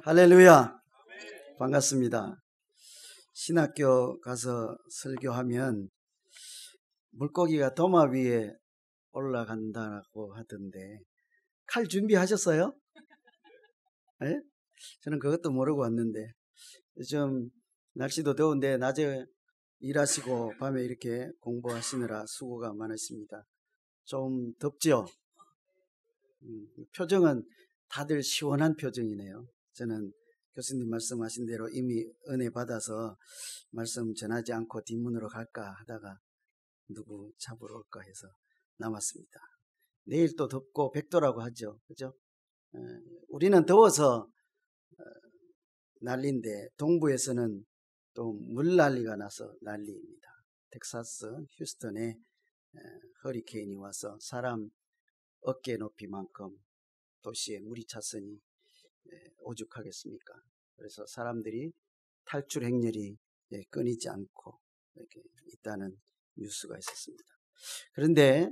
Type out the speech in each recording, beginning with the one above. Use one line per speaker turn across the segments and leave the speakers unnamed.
할렐루야. 반갑습니다. 신학교 가서 설교하면 물고기가 도마 위에 올라간다고 하던데 칼 준비하셨어요? 네? 저는 그것도 모르고 왔는데 요즘 날씨도 더운데 낮에 일하시고 밤에 이렇게 공부하시느라 수고가 많으십니다. 좀 덥죠? 표정은 다들 시원한 표정이네요. 저는 교수님 말씀하신 대로 이미 은혜 받아서 말씀 전하지 않고 뒷문으로 갈까 하다가 누구 잡으러 올까 해서 남았습니다. 내일 또 덥고 백도라고 하죠. 그죠? 우리는 더워서 난리인데 동부에서는 또 물난리가 나서 난리입니다. 텍사스 휴스턴에 허리케인이 와서 사람 어깨 높이만큼 도시에 물이 찼으니 오죽하겠습니까? 그래서 사람들이 탈출 행렬이 끊이지 않고 이렇게 있다는 뉴스가 있었습니다. 그런데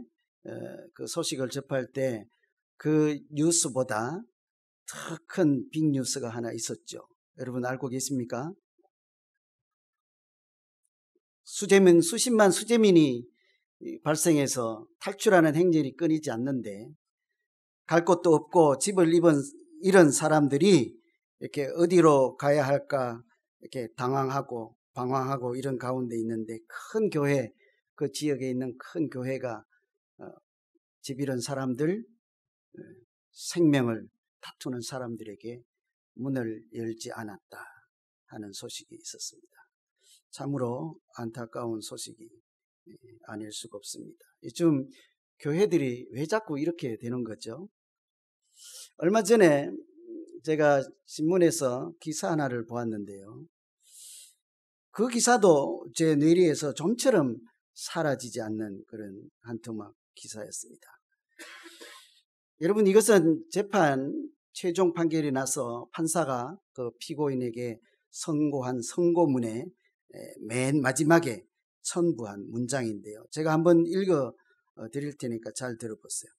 그 소식을 접할 때 그 뉴스보다 더 큰 빅뉴스가 하나 있었죠. 여러분 알고 계십니까? 수십만 수재민이 발생해서 탈출하는 행렬이 끊이지 않는데 갈 곳도 없고 집을 잃은 사람들이 이렇게 어디로 가야 할까 이렇게 당황하고 방황하고 이런 가운데 있는데 큰 교회, 그 지역에 있는 큰 교회가 집 잃은 사람들, 생명을 다투는 사람들에게 문을 열지 않았다 하는 소식이 있었습니다. 참으로 안타까운 소식이 아닐 수가 없습니다. 요즘 교회들이 왜 자꾸 이렇게 되는 거죠? 얼마 전에 제가 신문에서 기사 하나를 보았는데요. 그 기사도 제 뇌리에서 좀처럼 사라지지 않는 그런 한 토막 기사였습니다. 여러분, 이것은 재판 최종 판결이 나서 판사가 그 피고인에게 선고한 선고문의 맨 마지막에 첨부한 문장인데요. 제가 한번 읽어 드릴 테니까 잘 들어보세요.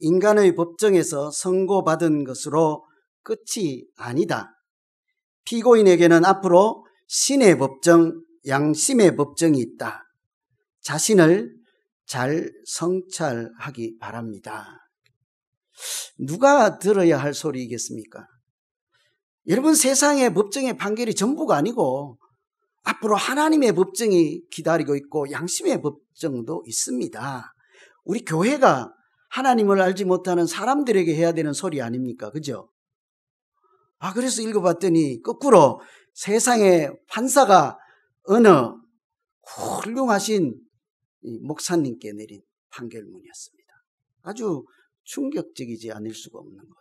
인간의 법정에서 선고받은 것으로 끝이 아니다. 피고인에게는 앞으로 신의 법정, 양심의 법정이 있다. 자신을 잘 성찰하기 바랍니다. 누가 들어야 할 소리이겠습니까? 여러분, 세상의 법정의 판결이 전부가 아니고 앞으로 하나님의 법정이 기다리고 있고 양심의 법정도 있습니다. 우리 교회가 하나님을 알지 못하는 사람들에게 해야 되는 소리 아닙니까? 그죠? 그래서 읽어봤더니 거꾸로 세상의 판사가 어느 훌륭하신 목사님께 내린 판결문이었습니다. 아주 충격적이지 않을 수가 없는 거예요.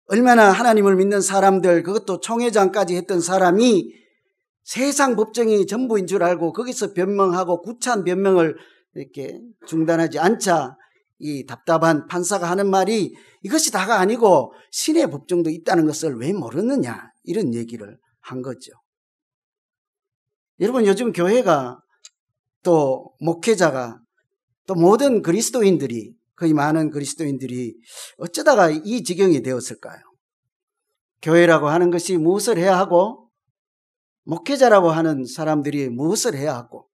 얼마나 하나님을 믿는 사람들, 그것도 총회장까지 했던 사람이 세상 법정이 전부인 줄 알고 거기서 변명하고 구차한 변명을 이렇게 중단하지 않자 이 답답한 판사가 하는 말이 이것이 다가 아니고 신의 법정도 있다는 것을 왜 모르느냐, 이런 얘기를 한 거죠. 여러분, 요즘 교회가 또 목회자가 또 모든 그리스도인들이, 거의 많은 그리스도인들이 어쩌다가 이 지경이 되었을까요? 교회라고 하는 것이 무엇을 해야 하고, 목회자라고 하는 사람들이 무엇을 해야 하고,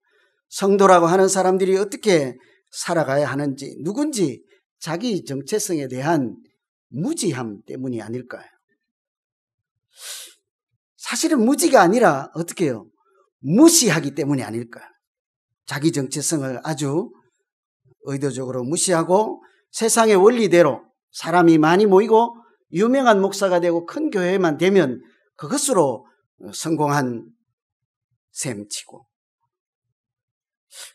성도라고 하는 사람들이 어떻게 살아가야 하는지, 누군지 자기 정체성에 대한 무지함 때문이 아닐까요? 사실은 무지가 아니라 어떻게 해요? 무시하기 때문이 아닐까요? 자기 정체성을 아주 의도적으로 무시하고 세상의 원리대로 사람이 많이 모이고 유명한 목사가 되고 큰 교회만 되면 그것으로 성공한 셈치고.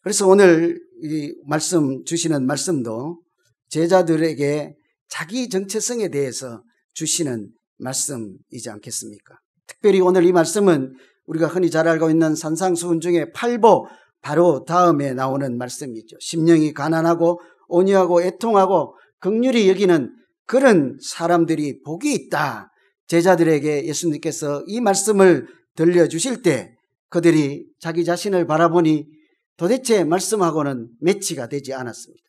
그래서 오늘 이 말씀 주시는 말씀도 제자들에게 자기 정체성에 대해서 주시는 말씀이지 않겠습니까? 특별히 오늘 이 말씀은 우리가 흔히 잘 알고 있는 산상수훈 중에 8보 바로 다음에 나오는 말씀이죠. 심령이 가난하고 온유하고 애통하고 긍휼히 여기는 그런 사람들이 복이 있다. 제자들에게 예수님께서 이 말씀을 들려주실 때 그들이 자기 자신을 바라보니 도대체 말씀하고는 매치가 되지 않았습니다.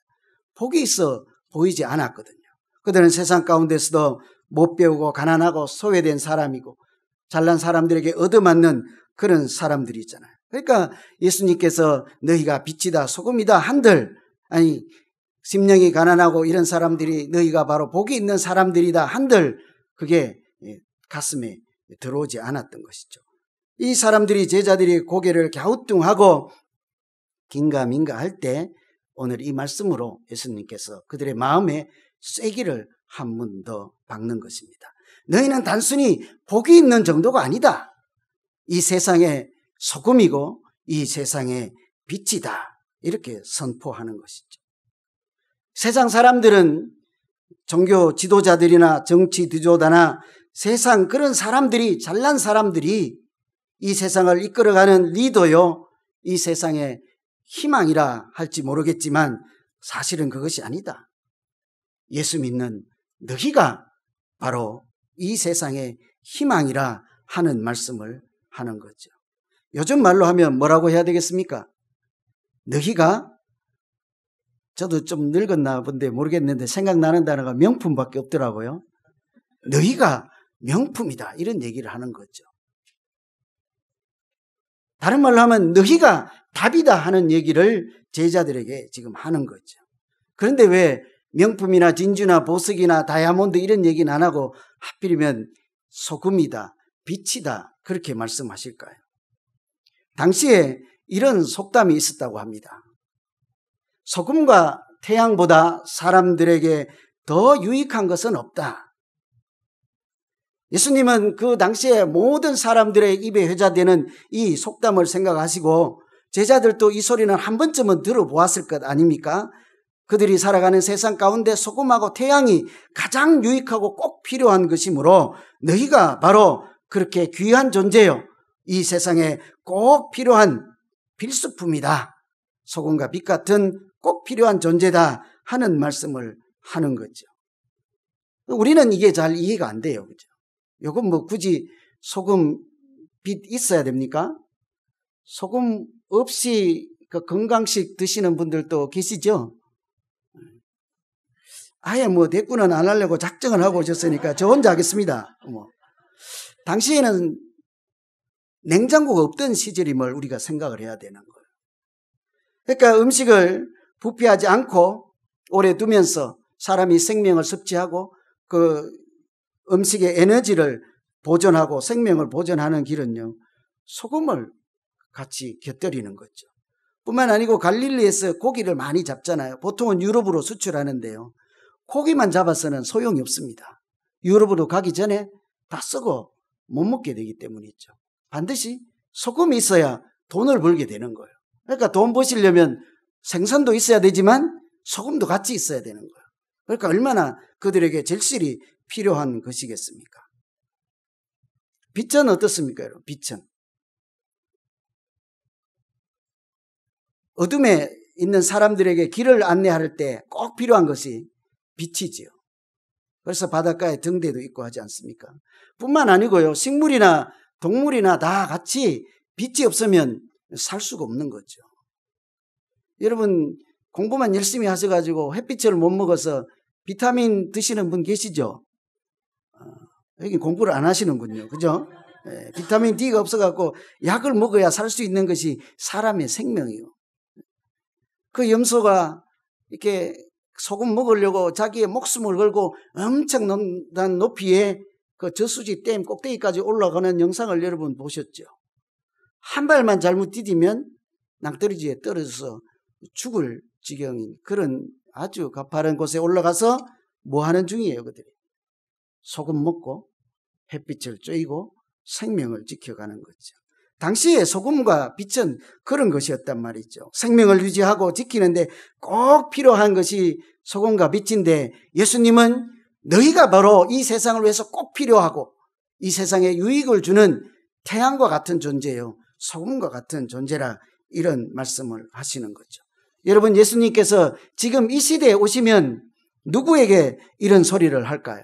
복이 있어 보이지 않았거든요. 그들은 세상 가운데서도 못 배우고 가난하고 소외된 사람이고 잘난 사람들에게 얻어맞는 그런 사람들이잖아요. 그러니까 예수님께서 너희가 빛이다 소금이다 한들, 아니 심령이 가난하고 이런 사람들이 너희가 바로 복이 있는 사람들이다 한들 그게 가슴에 들어오지 않았던 것이죠. 이 사람들이, 제자들이 고개를 갸우뚱하고 긴가민가 할 때 오늘 이 말씀으로 예수님께서 그들의 마음에 쐐기를 한 번 더 박는 것입니다. 너희는 단순히 복이 있는 정도가 아니다. 이 세상의 소금이고 이 세상의 빛이다. 이렇게 선포하는 것이죠. 세상 사람들은 종교 지도자들이나 정치 지도자나 세상 그런 사람들이, 잘난 사람들이 이 세상을 이끌어가는 리더요, 이 세상의 희망이라 할지 모르겠지만 사실은 그것이 아니다. 예수 믿는 너희가 바로 이 세상의 희망이라 하는 말씀을 하는 거죠. 요즘 말로 하면 뭐라고 해야 되겠습니까? 너희가, 저도 좀 늙었나 본데 모르겠는데 생각나는 단어가 명품밖에 없더라고요. 너희가 명품이다, 이런 얘기를 하는 거죠. 다른 말로 하면 너희가 답이다 하는 얘기를 제자들에게 지금 하는 거죠. 그런데 왜 명품이나 진주나 보석이나 다이아몬드 이런 얘기는 안 하고 하필이면 소금이다, 빛이다 그렇게 말씀하실까요? 당시에 이런 속담이 있었다고 합니다. 소금과 태양보다 사람들에게 더 유익한 것은 없다. 예수님은 그 당시에 모든 사람들의 입에 회자되는 이 속담을 생각하시고 제자들도 이 소리는 한 번쯤은 들어보았을 것 아닙니까? 그들이 살아가는 세상 가운데 소금하고 태양이 가장 유익하고 꼭 필요한 것이므로 너희가 바로 그렇게 귀한 존재요, 이 세상에 꼭 필요한 필수품이다, 소금과 빛 같은 꼭 필요한 존재다 하는 말씀을 하는 거죠. 우리는 이게 잘 이해가 안 돼요. 그죠? 요건 뭐 굳이 소금, 빛 있어야 됩니까? 소금 없이 그 건강식 드시는 분들도 계시죠? 아예 뭐 대꾸는 안 하려고 작정을 하고 오셨으니까 저 혼자 하겠습니다. 당시에는 냉장고가 없던 시절임을 우리가 생각을 해야 되는 거예요. 그러니까 음식을 부패하지 않고 오래 두면서 사람이 생명을 섭취하고 그 음식의 에너지를 보존하고 생명을 보존하는 길은요, 소금을 같이 곁들이는 거죠. 뿐만 아니고 갈릴리에서 고기를 많이 잡잖아요. 보통은 유럽으로 수출하는데요, 고기만 잡아서는 소용이 없습니다. 유럽으로 가기 전에 다 썩어 못 먹게 되기 때문이죠. 반드시 소금이 있어야 돈을 벌게 되는 거예요. 그러니까 돈 버시려면 생선도 있어야 되지만 소금도 같이 있어야 되는 거예요. 그러니까 얼마나 그들에게 절실히 필요한 것이겠습니까? 빛은 어떻습니까, 여러분? 빛은 어둠에 있는 사람들에게 길을 안내할 때 꼭 필요한 것이 빛이지요. 그래서 바닷가에 등대도 있고 하지 않습니까? 뿐만 아니고요, 식물이나 동물이나 다 같이 빛이 없으면 살 수가 없는 거죠. 여러분 공부만 열심히 하셔가지고 햇빛을 못 먹어서 비타민 드시는 분 계시죠? 여기 공부를 안 하시는군요. 그죠? 비타민 D가 없어갖고 약을 먹어야 살 수 있는 것이 사람의 생명이요. 그 염소가 이렇게 소금 먹으려고 자기의 목숨을 걸고 엄청난 높이에 그 저수지 댐 꼭대기까지 올라가는 영상을 여러분 보셨죠? 한 발만 잘못 디디면 낭떠러지에 떨어져서 죽을 지경인 그런 아주 가파른 곳에 올라가서 뭐 하는 중이에요, 그들이? 소금 먹고 햇빛을 쬐이고 생명을 지켜가는 거죠. 당시에 소금과 빛은 그런 것이었단 말이죠. 생명을 유지하고 지키는데 꼭 필요한 것이 소금과 빛인데 예수님은 너희가 바로 이 세상을 위해서 꼭 필요하고 이 세상에 유익을 주는 태양과 같은 존재요, 소금과 같은 존재라 이런 말씀을 하시는 거죠. 여러분, 예수님께서 지금 이 시대에 오시면 누구에게 이런 소리를 할까요?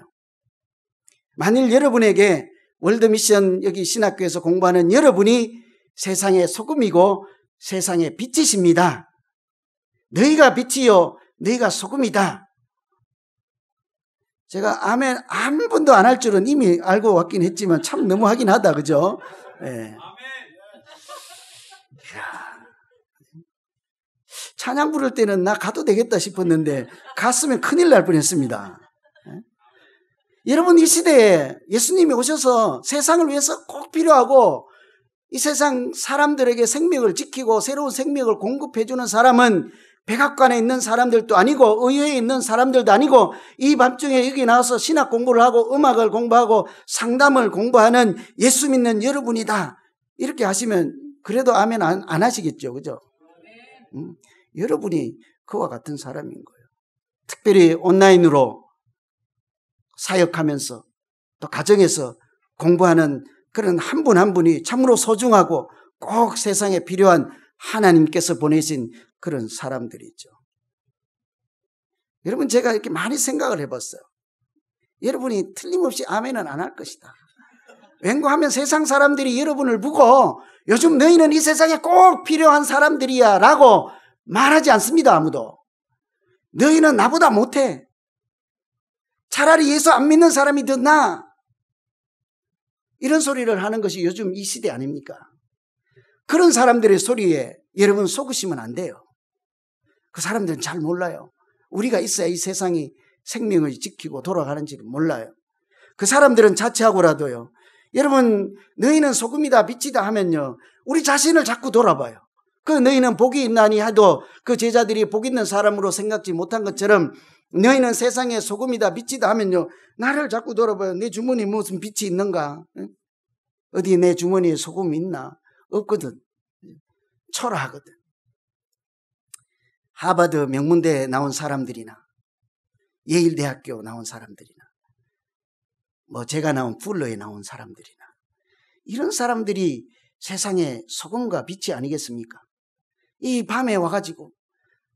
만일 여러분에게 월드미션 여기 신학교에서 공부하는 여러분이 세상의 소금이고 세상의 빛이십니다. 너희가 빛이요 너희가 소금이다. 제가 아멘 한 번도 안 할 줄은 이미 알고 왔긴 했지만 참 너무 하긴 하다, 그죠? 예. 찬양 부를 때는 나 가도 되겠다 싶었는데 갔으면 큰일 날 뻔했습니다. 여러분, 이 시대에 예수님이 오셔서 세상을 위해서 꼭 필요하고 이 세상 사람들에게 생명을 지키고 새로운 생명을 공급해주는 사람은 백악관에 있는 사람들도 아니고 의회에 있는 사람들도 아니고 이 밤중에 여기 나와서 신학 공부를 하고 음악을 공부하고 상담을 공부하는 예수 믿는 여러분이다. 이렇게 하시면 그래도 아멘 안 하시겠죠, 그죠? 여러분이 그와 같은 사람인 거예요. 특별히 온라인으로 사역하면서 또 가정에서 공부하는 그런 한 분 한 분이 참으로 소중하고 꼭 세상에 필요한 하나님께서 보내신 그런 사람들이죠. 여러분, 제가 이렇게 많이 생각을 해봤어요. 여러분이 틀림없이 아멘은 안 할 것이다. 왠고하면 세상 사람들이 여러분을 보고 요즘 너희는 이 세상에 꼭 필요한 사람들이야 라고 말하지 않습니다. 아무도. 너희는 나보다 못해. 차라리 예수 안 믿는 사람이 더 나아. 이런 소리를 하는 것이 요즘 이 시대 아닙니까? 그런 사람들의 소리에 여러분 속으시면 안 돼요. 그 사람들은 잘 몰라요. 우리가 있어야 이 세상이 생명을 지키고 돌아가는지를 몰라요. 그 사람들은 자체하고라도요. 여러분, 너희는 소금이다 빛이다 하면요, 우리 자신을 자꾸 돌아봐요. 그 너희는 복이 있나니 하도 그 제자들이 복 있는 사람으로 생각지 못한 것처럼 너희는 세상에 소금이다 빛이다 하면요, 나를 자꾸 돌아봐요. 내 주머니에 무슨 빛이 있는가? 어디 내 주머니에 소금이 있나? 없거든. 초라하거든. 하버드 명문대에 나온 사람들이나 예일대학교 나온 사람들이나 제가 나온 풀러에 나온 사람들이나 이런 사람들이 세상에 소금과 빛이 아니겠습니까? 이 밤에 와가지고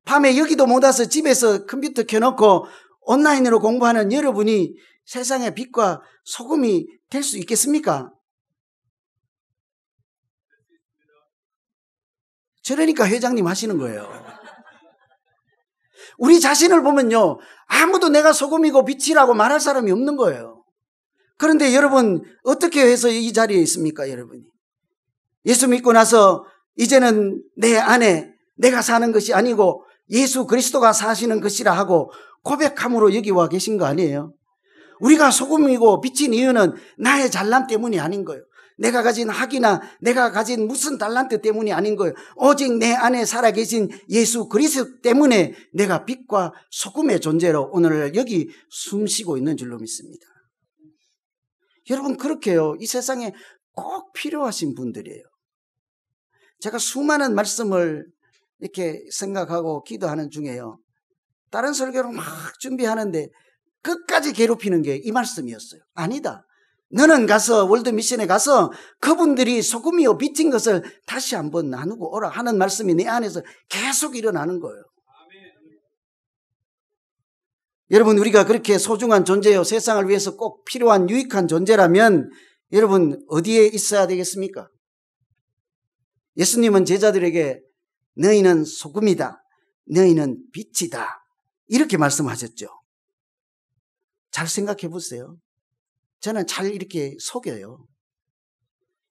밤에 여기도 못 와서 집에서 컴퓨터 켜놓고 온라인으로 공부하는 여러분이 세상의 빛과 소금이 될 수 있겠습니까? 저러니까 회장님 하시는 거예요. 우리 자신을 보면요, 아무도 내가 소금이고 빛이라고 말할 사람이 없는 거예요. 그런데 여러분, 어떻게 해서 이 자리에 있습니까, 여러분이? 예수 믿고 나서 이제는 내 안에 내가 사는 것이 아니고 예수 그리스도가 사시는 것이라 하고 고백함으로 여기 와 계신 거 아니에요? 우리가 소금이고 빛인 이유는 나의 잘남 때문이 아닌 거예요. 내가 가진 학이나 내가 가진 무슨 달란트 때문이 아닌 거예요. 오직 내 안에 살아계신 예수 그리스도 때문에 내가 빛과 소금의 존재로 오늘 여기 숨쉬고 있는 줄로 믿습니다. 여러분, 그렇게요, 이 세상에 꼭 필요하신 분들이에요. 제가 수많은 말씀을 이렇게 생각하고 기도하는 중에요, 다른 설교를 막 준비하는데 끝까지 괴롭히는 게 이 말씀이었어요. 아니다. 너는 가서 월드미션에 가서 그분들이 소금이요 빛인 것을 다시 한번 나누고 오라 하는 말씀이 내 안에서 계속 일어나는 거예요. 여러분, 우리가 그렇게 소중한 존재요, 세상을 위해서 꼭 필요한 유익한 존재라면 여러분 어디에 있어야 되겠습니까? 예수님은 제자들에게 너희는 소금이다, 너희는 빛이다 이렇게 말씀하셨죠. 잘 생각해 보세요. 저는 잘 이렇게 속여요.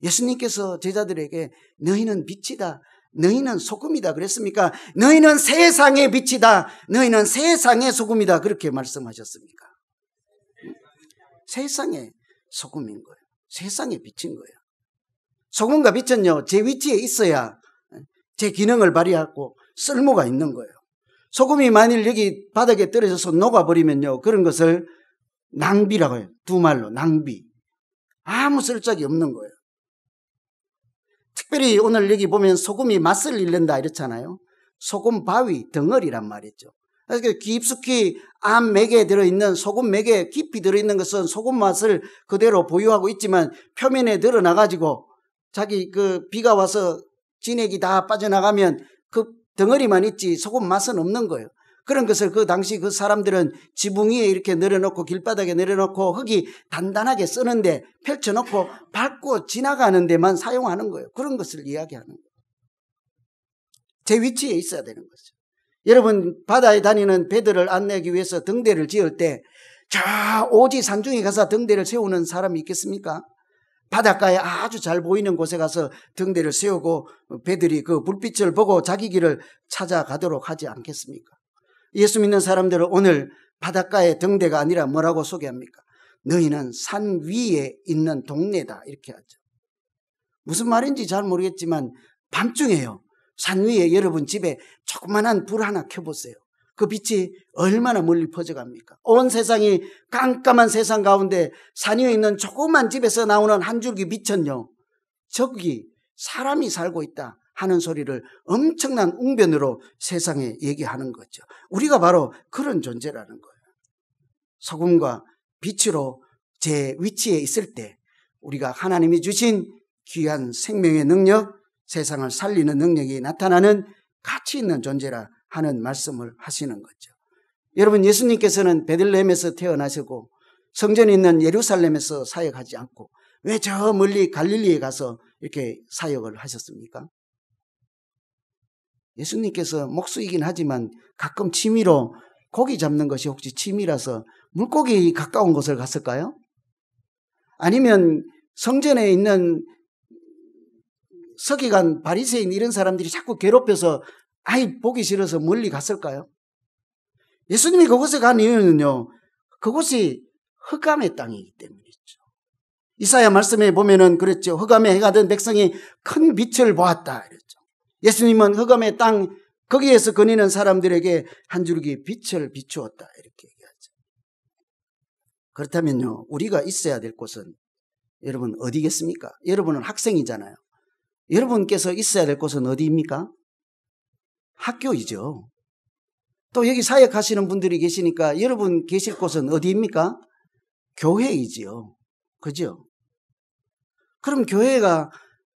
예수님께서 제자들에게 너희는 빛이다, 너희는 소금이다 그랬습니까? 너희는 세상의 빛이다, 너희는 세상의 소금이다 그렇게 말씀하셨습니까? 세상의 소금인 거예요. 세상의 빛인 거예요. 소금과 빛은요, 제 위치에 있어야 제 기능을 발휘하고 쓸모가 있는 거예요. 소금이 만일 여기 바닥에 떨어져서 녹아버리면요, 그런 것을 낭비라고 해요. 두 말로 낭비. 아무 쓸데기 없는 거예요. 특별히 오늘 여기 보면 소금이 맛을 잃는다 이렇잖아요. 소금 바위 덩어리란 말이죠. 그래서 깊숙이 암 맥에 들어있는 소금 맥에 깊이 들어있는 것은 소금 맛을 그대로 보유하고 있지만 표면에 드러나가지고 자기 비가 와서 진액이 다 빠져나가면 그 덩어리만 있지 소금 맛은 없는 거예요. 그런 것을 그 당시 그 사람들은 지붕 위에 이렇게 내려놓고 길바닥에 내려놓고 흙이 단단하게 쓰는데 펼쳐놓고 밟고 지나가는 데만 사용하는 거예요. 그런 것을 이야기하는 거예요. 제 위치에 있어야 되는 거죠. 여러분, 바다에 다니는 배들을 안내하기 위해서 등대를 지을 때 저 오지 산중에 가서 등대를 세우는 사람이 있겠습니까? 바닷가에 아주 잘 보이는 곳에 가서 등대를 세우고 배들이 그 불빛을 보고 자기 길을 찾아가도록 하지 않겠습니까? 예수 믿는 사람들은 오늘 바닷가의 등대가 아니라 뭐라고 소개합니까? 너희는 산 위에 있는 동네다 이렇게 하죠. 무슨 말인지 잘 모르겠지만 밤중에요. 산 위에 여러분 집에 조그만한 불 하나 켜보세요. 그 빛이 얼마나 멀리 퍼져갑니까? 온 세상이 깜깜한 세상 가운데 산 위에 있는 조그만 집에서 나오는 한 줄기 빛은요, 저기 사람이 살고 있다 하는 소리를 엄청난 웅변으로 세상에 얘기하는 거죠. 우리가 바로 그런 존재라는 거예요. 소금과 빛으로 제 위치에 있을 때 우리가 하나님이 주신 귀한 생명의 능력, 세상을 살리는 능력이 나타나는 가치 있는 존재라 하는 말씀을 하시는 거죠. 여러분, 예수님께서는 베들레헴에서 태어나시고 성전이 있는 예루살렘에서 사역하지 않고 왜 저 멀리 갈릴리에 가서 이렇게 사역을 하셨습니까? 예수님께서 목수이긴 하지만 가끔 취미로 고기 잡는 것이 혹시 취미라서 물고기 가까운 곳을 갔을까요? 아니면 성전에 있는 서기관, 바리새인 이런 사람들이 자꾸 괴롭혀서 아이 보기 싫어서 멀리 갔을까요? 예수님이 그곳에 간 이유는요, 그곳이 흑암의 땅이기 때문이죠. 이사야 말씀에 보면은 그랬죠. 흑암에 해가 든 백성이 큰 빛을 보았다 이랬죠. 예수님은 흑암의 땅 거기에서 거니는 사람들에게 한 줄기 빛을 비추었다 이렇게 얘기하죠. 그렇다면요, 우리가 있어야 될 곳은 여러분 어디겠습니까? 여러분은 학생이잖아요. 여러분께서 있어야 될 곳은 어디입니까? 학교이죠. 또 여기 사역하시는 분들이 계시니까 여러분 계실 곳은 어디입니까? 교회이지요. 그죠? 그럼 교회가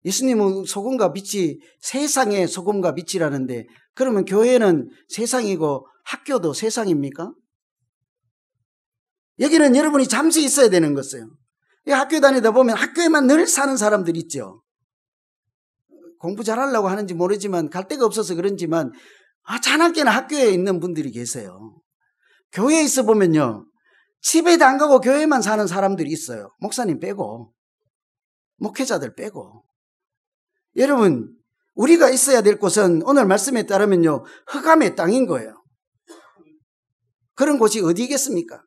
예수님은 소금과 빛이 세상의 소금과 빛이라는데 그러면 교회는 세상이고 학교도 세상입니까? 여기는 여러분이 잠시 있어야 되는 것이에요. 학교 다니다 보면 학교에만 늘 사는 사람들 있죠. 공부 잘하려고 하는지 모르지만 갈 데가 없어서 그런지만 자나깨나 학교에 있는 분들이 계세요. 교회에 있어 보면요, 집에도 안 가고 교회만 사는 사람들이 있어요. 목사님 빼고, 목회자들 빼고. 여러분, 우리가 있어야 될 곳은 오늘 말씀에 따르면요, 흑암의 땅인 거예요. 그런 곳이 어디겠습니까?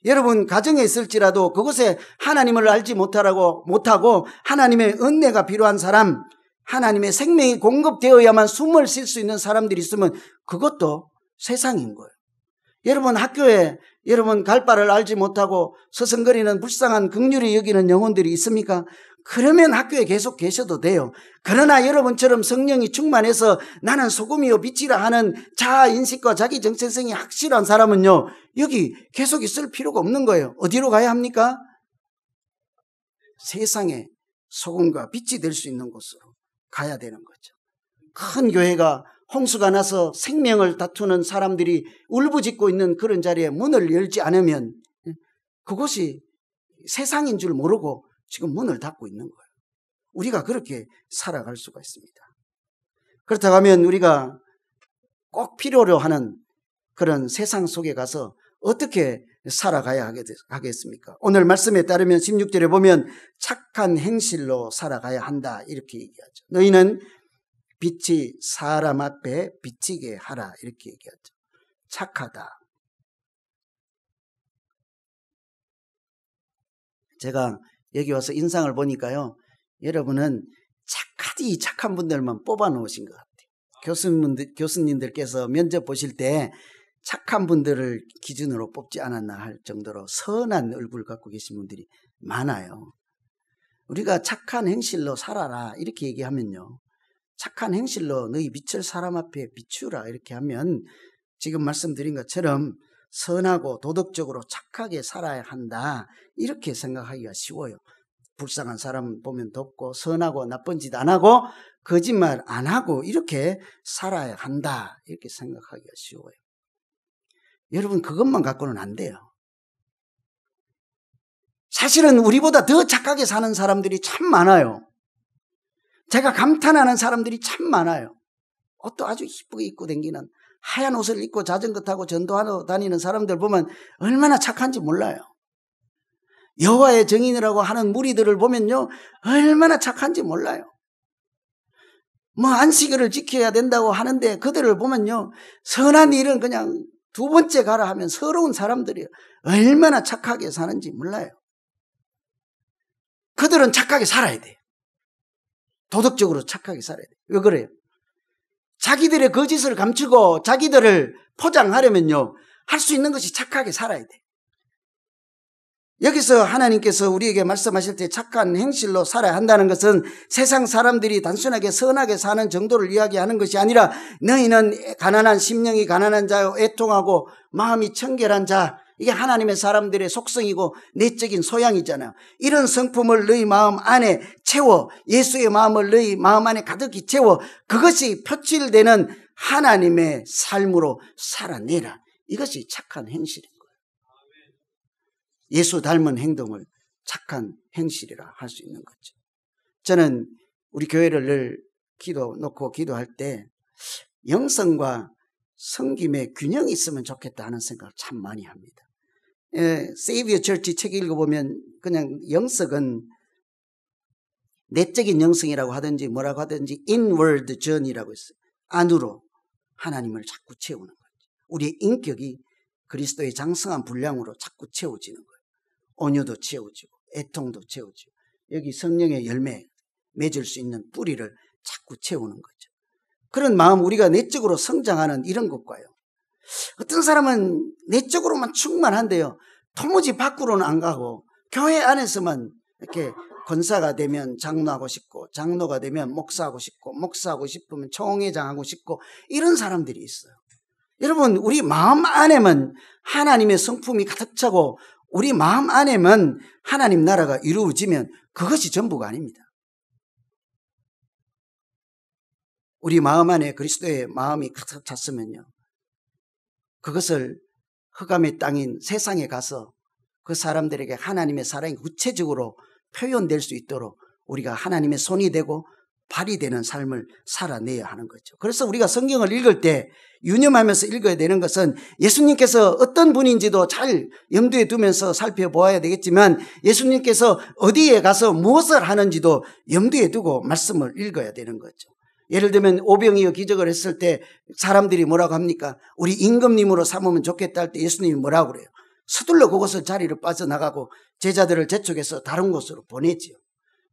여러분 가정에 있을지라도 그곳에 하나님을 알지 못하고 하나님의 은혜가 필요한 사람, 하나님의 생명이 공급되어야만 숨을 쉴 수 있는 사람들이 있으면 그것도 세상인 거예요. 여러분 학교에 여러분 갈 바를 알지 못하고 서성거리는 불쌍한 긍휼히 여기는 영혼들이 있습니까? 그러면 학교에 계속 계셔도 돼요. 그러나 여러분처럼 성령이 충만해서 나는 소금이요 빛이라 하는 자아인식과 자기 정체성이 확실한 사람은요, 여기 계속 있을 필요가 없는 거예요. 어디로 가야 합니까? 세상에 소금과 빛이 될 수 있는 곳으로 가야 되는 거죠. 큰 교회가 홍수가 나서 생명을 다투는 사람들이 울부짖고 있는 그런 자리에 문을 열지 않으면 그곳이 세상인 줄 모르고 지금 문을 닫고 있는 거예요. 우리가 그렇게 살아갈 수가 있습니다. 그렇다고 하면 우리가 꼭 필요로 하는 그런 세상 속에 가서 어떻게 살아가야 하겠습니까? 오늘 말씀에 따르면 16절에 보면 착한 행실로 살아가야 한다 이렇게 얘기하죠. 너희는 빛이 사람 앞에 비치게 하라 이렇게 얘기하죠. 착하다. 제가 여기 와서 인상을 보니까요, 여러분은 착하디 착한 분들만 뽑아 놓으신 것 같아요. 교수님들께서 면접 보실 때 착한 분들을 기준으로 뽑지 않았나 할 정도로 선한 얼굴 갖고 계신 분들이 많아요. 우리가 착한 행실로 살아라 이렇게 얘기하면요, 착한 행실로 너희 빛을 사람 앞에 비추라 이렇게 하면 지금 말씀드린 것처럼 선하고 도덕적으로 착하게 살아야 한다 이렇게 생각하기가 쉬워요. 불쌍한 사람 보면 돕고 선하고 나쁜 짓 안 하고 거짓말 안 하고 이렇게 살아야 한다 이렇게 생각하기가 쉬워요. 여러분 그것만 갖고는 안 돼요. 사실은 우리보다 더 착하게 사는 사람들이 참 많아요. 제가 감탄하는 사람들이 참 많아요. 옷도 아주 이쁘게 입고 다니는 하얀 옷을 입고 자전거 타고 전도하러 다니는 사람들 보면 얼마나 착한지 몰라요. 여호와의 증인이라고 하는 무리들을 보면요, 얼마나 착한지 몰라요. 뭐 안식일을 지켜야 된다고 하는데 그들을 보면요, 선한 일은 그냥 두 번째 가라 하면 서러운 사람들이에요. 얼마나 착하게 사는지 몰라요. 그들은 착하게 살아야 돼요. 도덕적으로 착하게 살아야 돼요. 왜 그래요? 자기들의 거짓을 감추고 자기들을 포장하려면요, 할 수 있는 것이 착하게 살아야 돼요. 여기서 하나님께서 우리에게 말씀하실 때 착한 행실로 살아야 한다는 것은 세상 사람들이 단순하게 선하게 사는 정도를 이야기하는 것이 아니라 너희는 가난한 심령이 가난한 자요 애통하고 마음이 청결한 자, 이게 하나님의 사람들의 속성이고 내적인 소양이잖아요. 이런 성품을 너희 마음 안에 채워, 예수의 마음을 너희 마음 안에 가득히 채워 그것이 표출되는 하나님의 삶으로 살아내라. 이것이 착한 행실입니다. 예수 닮은 행동을 착한 행실이라 할 수 있는 거죠. 저는 우리 교회를 늘 기도할 때 영성과 섬김의 균형이 있으면 좋겠다 하는 생각을 참 많이 합니다. 세이비어 처치 책 읽어보면 그냥 영성은 내적인 영성이라고 하든지 뭐라고 하든지 inward journey라고 했어요. 안으로 하나님을 자꾸 채우는 거죠. 우리의 인격이 그리스도의 장성한 분량으로 자꾸 채워지는 거예요. 온유도 채워지고 애통도 채워지고 여기 성령의 열매 맺을 수 있는 뿌리를 자꾸 채우는 거죠. 그런 마음, 우리가 내적으로 성장하는 이런 것과요, 어떤 사람은 내적으로만 충만한데요, 도무지 밖으로는 안 가고 교회 안에서만 이렇게 권사가 되면 장로하고 싶고, 장로가 되면 목사하고 싶고, 목사하고 싶으면 총회장하고 싶고, 이런 사람들이 있어요. 여러분, 우리 마음 안에만 하나님의 성품이 가득 차고 우리 마음 안에만 하나님 나라가 이루어지면 그것이 전부가 아닙니다. 우리 마음 안에 그리스도의 마음이 가득 찼으면요, 그것을 흑암의 땅인 세상에 가서 그 사람들에게 하나님의 사랑이 구체적으로 표현될 수 있도록 우리가 하나님의 손이 되고 발이 되는 삶을 살아내야 하는 거죠. 그래서 우리가 성경을 읽을 때 유념하면서 읽어야 되는 것은 예수님께서 어떤 분인지도 잘 염두에 두면서 살펴보아야 되겠지만 예수님께서 어디에 가서 무엇을 하는지도 염두에 두고 말씀을 읽어야 되는 거죠. 예를 들면 오병이어 기적을 했을 때 사람들이 뭐라고 합니까? 우리 임금님으로 삼으면 좋겠다 할 때 예수님이 뭐라고 그래요? 서둘러 그곳을 자리를 빠져나가고 제자들을 재촉해서 다른 곳으로 보내지요.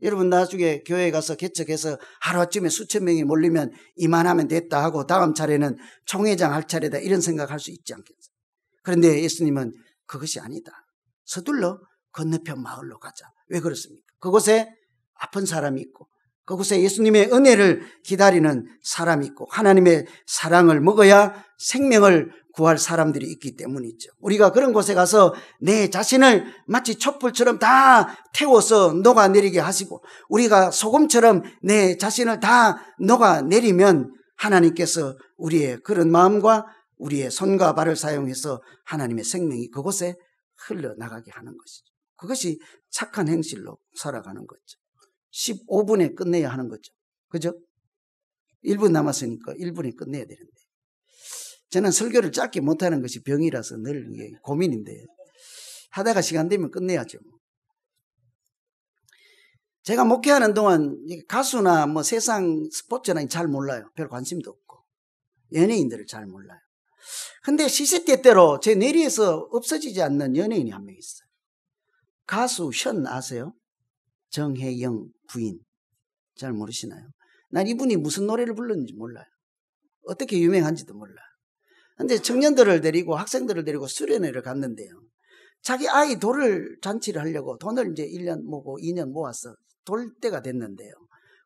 여러분, 나중에 교회에 가서 개척해서 하루아침에 수천 명이 몰리면 이만하면 됐다 하고 다음 차례는 총회장 할 차례다 이런 생각할 수 있지 않겠어요? 그런데 예수님은 그것이 아니다. 서둘러 건너편 마을로 가자. 왜 그렇습니까? 그곳에 아픈 사람이 있고 그곳에 예수님의 은혜를 기다리는 사람이 있고 하나님의 사랑을 먹어야 생명을 구할 사람들이 있기 때문이죠. 우리가 그런 곳에 가서 내 자신을 마치 촛불처럼 다 태워서 녹아내리게 하시고 우리가 소금처럼 내 자신을 다 녹아내리면 하나님께서 우리의 그런 마음과 우리의 손과 발을 사용해서 하나님의 생명이 그곳에 흘러나가게 하는 것이죠. 그것이 착한 행실로 살아가는 거죠. 15분에 끝내야 하는 거죠. 그죠? 1분 남았으니까 1분에 끝내야 되는데 저는 설교를 짧게 못하는 것이 병이라서 늘 이게 고민인데 하다가 시간 되면 끝내야죠. 제가 목회하는 동안 가수나 뭐 세상 스포츠나 잘 몰라요. 별 관심도 없고 연예인들을 잘 몰라요. 근데 시시때때로 제 뇌리에서 없어지지 않는 연예인이 한 명 있어요. 가수 션 아세요? 정혜영 부인. 잘 모르시나요? 난 이분이 무슨 노래를 불렀는지 몰라요. 어떻게 유명한지도 몰라요. 근데 청년들을 데리고 학생들을 데리고 수련회를 갔는데요. 자기 아이 돌을 잔치를 하려고 돈을 이제 1년 모고 2년 모아서 돌 때가 됐는데요.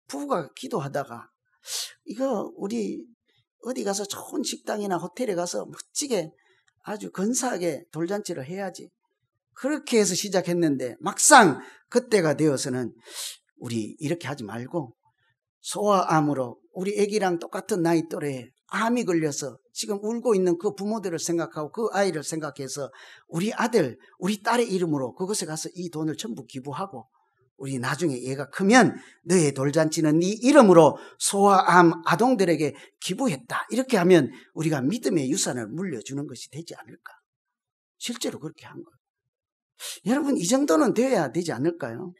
부부가 기도하다가 이거 우리 어디 가서 좋은 식당이나 호텔에 가서 멋지게 아주 근사하게 돌잔치를 해야지. 그렇게 해서 시작했는데 막상 그때가 되어서는 우리 이렇게 하지 말고 소아암으로 우리 애기랑 똑같은 나이 또래에 암이 걸려서 지금 울고 있는 그 부모들을 생각하고 그 아이를 생각해서 우리 아들, 우리 딸의 이름으로 그곳에 가서 이 돈을 전부 기부하고 우리 나중에 얘가 크면 너의 돌잔치는 네 이름으로 소와 암 아동들에게 기부했다. 이렇게 하면 우리가 믿음의 유산을 물려주는 것이 되지 않을까? 실제로 그렇게 한 거예요. 여러분, 이 정도는 되어야 되지 않을까요?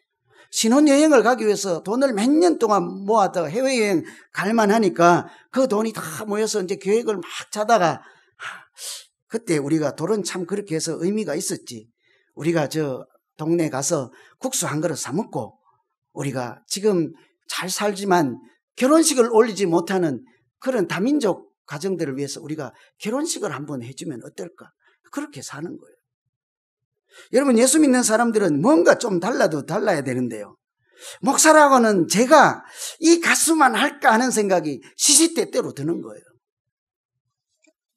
신혼여행을 가기 위해서 돈을 몇 년 동안 모아다가 해외여행 갈만하니까 그 돈이 다 모여서 이제 계획을 막 짜다가 그때 우리가 돌은 참 그렇게 해서 의미가 있었지. 우리가 저 동네 가서 국수 한 그릇 사 먹고 우리가 지금 잘 살지만 결혼식을 올리지 못하는 그런 다민족 가정들을 위해서 우리가 결혼식을 한번 해주면 어떨까? 그렇게 사는 거예요. 여러분, 예수 믿는 사람들은 뭔가 좀 달라도 달라야 되는데요. 목사라고는 제가 이 가수만 할까 하는 생각이 시시때때로 드는 거예요.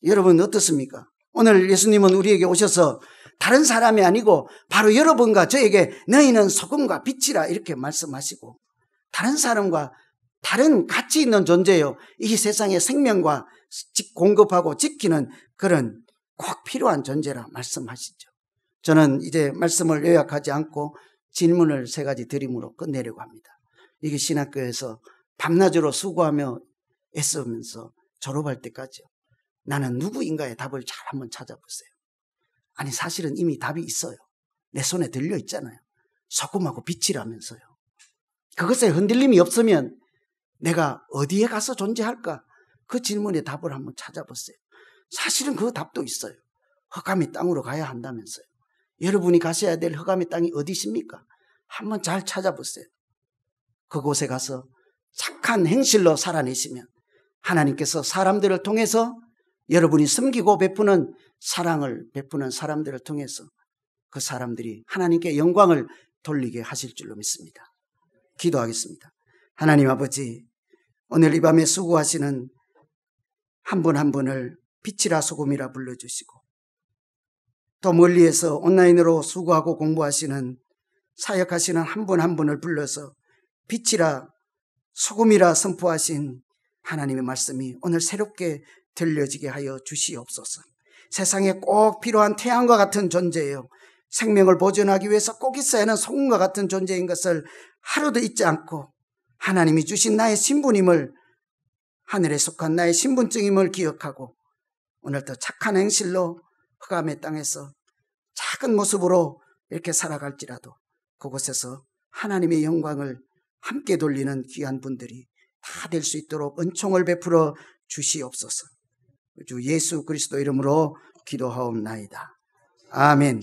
여러분 어떻습니까? 오늘 예수님은 우리에게 오셔서 다른 사람이 아니고 바로 여러분과 저에게 너희는 소금과 빛이라 이렇게 말씀하시고 다른 사람과 다른 가치 있는 존재요. 이 세상의 생명과 공급하고 지키는 그런 꼭 필요한 존재라 말씀하시죠. 저는 이제 말씀을 요약하지 않고 질문을 3가지 드림으로 끝내려고 합니다. 이게 신학교에서 밤낮으로 수고하며 애쓰면서 졸업할 때까지요. 나는 누구인가의 답을 잘 한번 찾아보세요. 아니, 사실은 이미 답이 있어요. 내 손에 들려 있잖아요. 소금하고 빛이라면서요. 그것에 흔들림이 없으면 내가 어디에 가서 존재할까? 그 질문에 답을 한번 찾아보세요. 사실은 그 답도 있어요. 흑암의 땅으로 가야 한다면서요. 여러분이 가셔야 될 흑암의 땅이 어디십니까? 한번 잘 찾아보세요. 그곳에 가서 착한 행실로 살아내시면 하나님께서 사람들을 통해서 여러분이 섬기고 베푸는 사랑을 베푸는 사람들을 통해서 그 사람들이 하나님께 영광을 돌리게 하실 줄로 믿습니다. 기도하겠습니다. 하나님 아버지, 오늘 이 밤에 수고하시는 한 분 한 분을 빛이라 소금이라 불러주시고 또 멀리에서 온라인으로 수고하고 공부하시는 사역하시는 한 분 한 분을 불러서 빛이라 소금이라 선포하신 하나님의 말씀이 오늘 새롭게 들려지게 하여 주시옵소서. 세상에 꼭 필요한 태양과 같은 존재예요. 생명을 보존하기 위해서 꼭 있어야 하는 소금과 같은 존재인 것을 하루도 잊지 않고 하나님이 주신 나의 신분임을, 하늘에 속한 나의 신분증임을 기억하고 오늘도 착한 행실로 흑암의 땅에서 작은 모습으로 이렇게 살아갈지라도 그곳에서 하나님의 영광을 함께 돌리는 귀한 분들이 다 될 수 있도록 은총을 베풀어 주시옵소서. 주 예수 그리스도 이름으로 기도하옵나이다. 아멘.